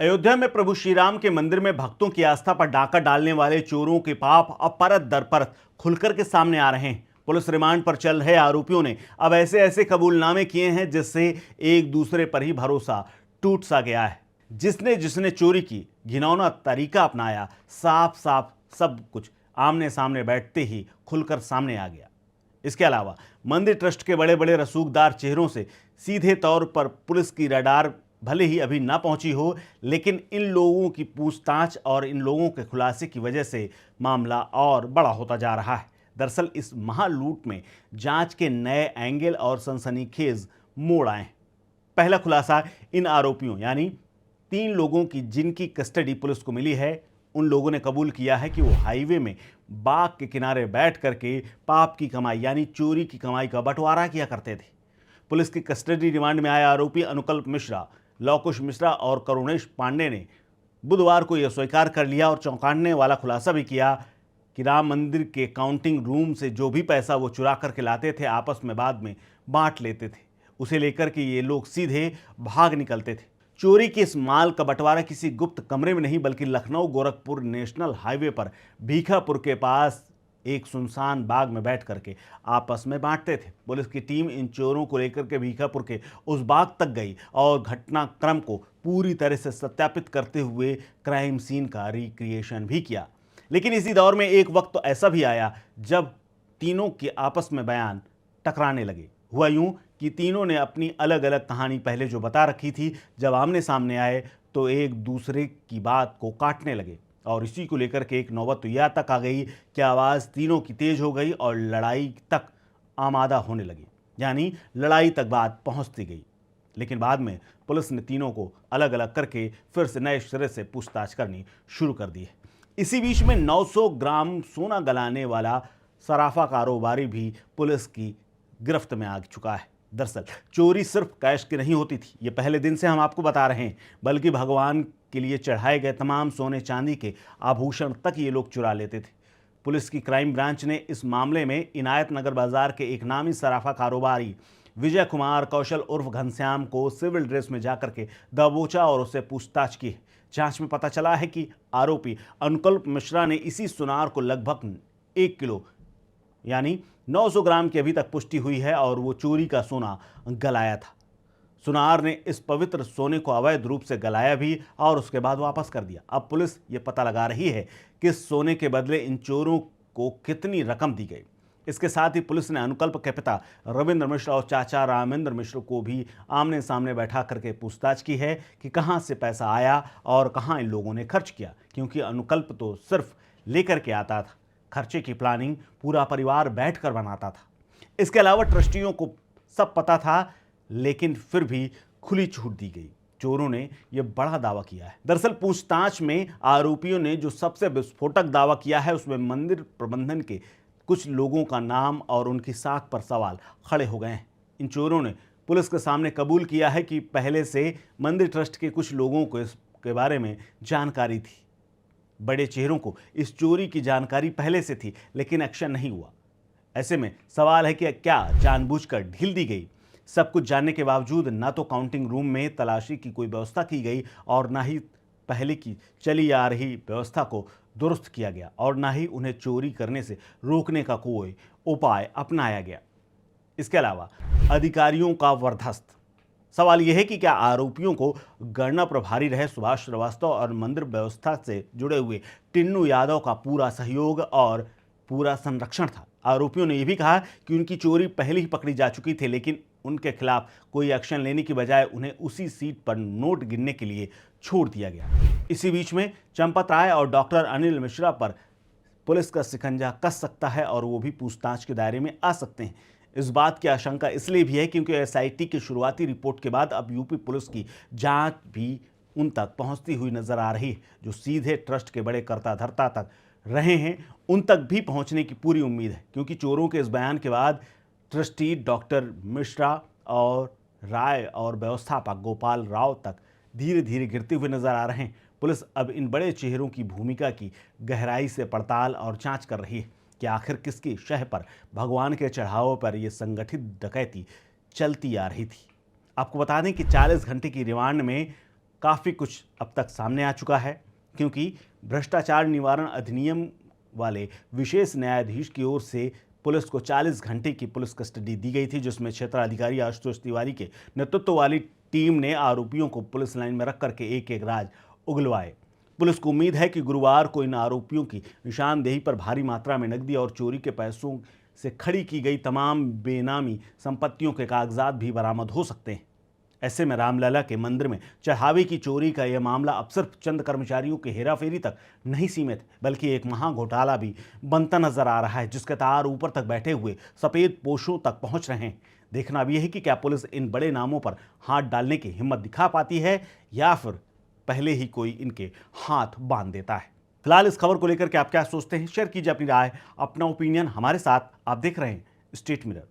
अयोध्या में प्रभु श्री राम के मंदिर में भक्तों की आस्था पर डाका डालने वाले चोरों के पाप अब परत दर परत खुलकर के सामने आ रहे हैं। पुलिस रिमांड पर चल रहे आरोपियों ने अब ऐसे ऐसे कबूलनामे किए हैं जिससे एक दूसरे पर ही भरोसा टूट सा गया है। जिसने जिसने चोरी की घिनौना तरीका अपनाया, साफ साफ सब कुछ आमने सामने बैठते ही खुलकर सामने आ गया। इसके अलावा मंदिर ट्रस्ट के बड़े बड़े रसूखदार चेहरों से सीधे तौर पर पुलिस की रडार भले ही अभी ना पहुंची हो, लेकिन इन लोगों की पूछताछ और इन लोगों के खुलासे की वजह से मामला और बड़ा होता जा रहा है। दरअसल इस महालूट में जांच के नए एंगल और सनसनीखेज मोड़ आए हैं। पहला खुलासा इन आरोपियों यानी 3 लोगों की जिनकी कस्टडी पुलिस को मिली है, उन लोगों ने कबूल किया है कि वो हाईवे में बाग के किनारे बैठ करके पाप की कमाई यानी चोरी की कमाई का बंटवारा किया करते थे। पुलिस की कस्टडी रिमांड में आए आरोपी अनुकल्प मिश्रा, लवकुश मिश्रा और करुणेश पांडे ने बुधवार को यह स्वीकार कर लिया और चौंकाने वाला खुलासा भी किया कि राम मंदिर के काउंटिंग रूम से जो भी पैसा वो चुरा करके लाते थे, आपस में बाद में बांट लेते थे। उसे लेकर के ये लोग सीधे भाग निकलते थे। चोरी के इस माल का बंटवारा किसी गुप्त कमरे में नहीं बल्कि लखनऊ गोरखपुर नेशनल हाईवे पर भीखापुर के पास एक सुनसान बाग में बैठ करके आपस में बांटते थे। पुलिस की टीम इन चोरों को लेकर के भीखापुर के उस बाग तक गई और घटनाक्रम को पूरी तरह से सत्यापित करते हुए क्राइम सीन का रिक्रिएशन भी किया। लेकिन इसी दौर में एक वक्त तो ऐसा भी आया जब तीनों के आपस में बयान टकराने लगे। हुआ यूं कि तीनों ने अपनी अलग अलग कहानी पहले जो बता रखी थी, जब आमने सामने आए तो एक दूसरे की बात को काटने लगे और इसी को लेकर के एक नौबत तो यह तक आ गई कि आवाज़ तीनों की तेज हो गई और लड़ाई तक आमादा होने लगी, यानी लड़ाई तक बात पहुंचती गई। लेकिन बाद में पुलिस ने तीनों को अलग अलग करके फिर से नए सिरे से पूछताछ करनी शुरू कर दी है। इसी बीच में 900 ग्राम सोना गलाने वाला सराफा कारोबारी भी पुलिस की गिरफ्त में आ चुका है। दरअसल चोरी सिर्फ कैश की नहीं होती थी, ये पहले दिन से हम आपको बता रहे हैं, बल्कि भगवान के लिए चढ़ाए गए तमाम सोने चांदी के आभूषण तक ये लोग चुरा लेते थे। पुलिस की क्राइम ब्रांच ने इस मामले में इनायत नगर बाजार के एक नामी सराफा कारोबारी विजय कुमार कौशल उर्फ घनश्याम को सिविल ड्रेस में जाकर के दबोचा और उससे पूछताछ की। जांच में पता चला है कि आरोपी अनुकल्प मिश्रा ने इसी सुनार को लगभग 1 किलो यानी 900 ग्राम की अभी तक पुष्टि हुई है और वो चोरी का सोना गलाया था। सुनार ने इस पवित्र सोने को अवैध रूप से गलाया भी और उसके बाद वापस कर दिया। अब पुलिस ये पता लगा रही है कि इस सोने के बदले इन चोरों को कितनी रकम दी गई। इसके साथ ही पुलिस ने अनुकल्प के पिता रविंद्र मिश्र और चाचा रामेंद्र मिश्र को भी आमने सामने बैठा करके पूछताछ की है कि कहाँ से पैसा आया और कहाँ इन लोगों ने खर्च किया, क्योंकि अनुकल्प तो सिर्फ लेकर के आता था, खर्चे की प्लानिंग पूरा परिवार बैठकर बनाता था। इसके अलावा ट्रस्टियों को सब पता था, लेकिन फिर भी खुली छूट दी गई। चोरों ने यह बड़ा दावा किया है। दरअसल पूछताछ में आरोपियों ने जो सबसे विस्फोटक दावा किया है उसमें मंदिर प्रबंधन के कुछ लोगों का नाम और उनकी साख पर सवाल खड़े हो गए हैं। इन चोरों ने पुलिस के सामने कबूल किया है कि पहले से मंदिर ट्रस्ट के कुछ लोगों को इसके बारे में जानकारी थी। बड़े चेहरों को इस चोरी की जानकारी पहले से थी, लेकिन एक्शन नहीं हुआ। ऐसे में सवाल है कि क्या जानबूझकर ढील दी गई? सब कुछ जानने के बावजूद ना तो काउंटिंग रूम में तलाशी की कोई व्यवस्था की गई और ना ही पहले की चली आ रही व्यवस्था को दुरुस्त किया गया और ना ही उन्हें चोरी करने से रोकने का कोई उपाय अपनाया गया। इसके अलावा अधिकारियों का वरदस्त सवाल यह है कि क्या आरोपियों को गणना प्रभारी रहे सुभाष श्रीवास्तव और मंदिर व्यवस्था से जुड़े हुए टिन्नू यादव का पूरा सहयोग और पूरा संरक्षण था। आरोपियों ने यह भी कहा कि उनकी चोरी पहले ही पकड़ी जा चुकी थी, लेकिन उनके खिलाफ कोई एक्शन लेने की बजाय उन्हें उसी सीट पर नोट गिनने के लिए छोड़ दिया गया। इसी बीच में चंपत राय और डॉक्टर अनिल मिश्रा पर पुलिस का शिकंजा कस सकता है और वो भी पूछताछ के दायरे में आ सकते हैं। इस बात की आशंका इसलिए भी है क्योंकि एसआईटी की शुरुआती रिपोर्ट के बाद अब यूपी पुलिस की जांच भी उन तक पहुंचती हुई नजर आ रही है जो सीधे ट्रस्ट के बड़े कर्ता धर्ता तक रहे हैं। उन तक भी पहुंचने की पूरी उम्मीद है, क्योंकि चोरों के इस बयान के बाद ट्रस्टी डॉक्टर मिश्रा और राय और व्यवस्थापक गोपाल राव तक धीरे धीरे गिरते हुए नजर आ रहे हैं। पुलिस अब इन बड़े चेहरों की भूमिका की गहराई से पड़ताल और जांच कर रही है कि आखिर किसकी शह पर भगवान के चढ़ावों पर यह संगठित डकैती चलती आ रही थी। आपको बता दें कि 40 घंटे की रिमांड में काफ़ी कुछ अब तक सामने आ चुका है, क्योंकि भ्रष्टाचार निवारण अधिनियम वाले विशेष न्यायाधीश की ओर से पुलिस को 40 घंटे की पुलिस कस्टडी दी गई थी, जिसमें क्षेत्राधिकारी आशुतोष तिवारी के नेतृत्व वाली टीम ने आरोपियों को पुलिस लाइन में रख करके एक एक राज उगलवाए। पुलिस को उम्मीद है कि गुरुवार को इन आरोपियों की निशानदेही पर भारी मात्रा में नकदी और चोरी के पैसों से खड़ी की गई तमाम बेनामी संपत्तियों के कागजात भी बरामद हो सकते हैं। ऐसे में रामलला के मंदिर में चढ़ावे की चोरी का यह मामला अब सिर्फ चंद कर्मचारियों की हेराफेरी तक नहीं सीमित, बल्कि एक महाघोटाला भी बनता नजर आ रहा है, जिसके तार ऊपर तक बैठे हुए सफेद पोशों तक पहुंच रहे हैं। देखना अब यह है कि क्या पुलिस इन बड़े नामों पर हाथ डालने की हिम्मत दिखा पाती है या फिर पहले ही कोई इनके हाथ बांध देता है। फिलहाल इस खबर को लेकर के आप क्या सोचते हैं, शेयर कीजिए अपनी राय, अपना ओपिनियन हमारे साथ। आप देख रहे हैं स्टेट मिरर।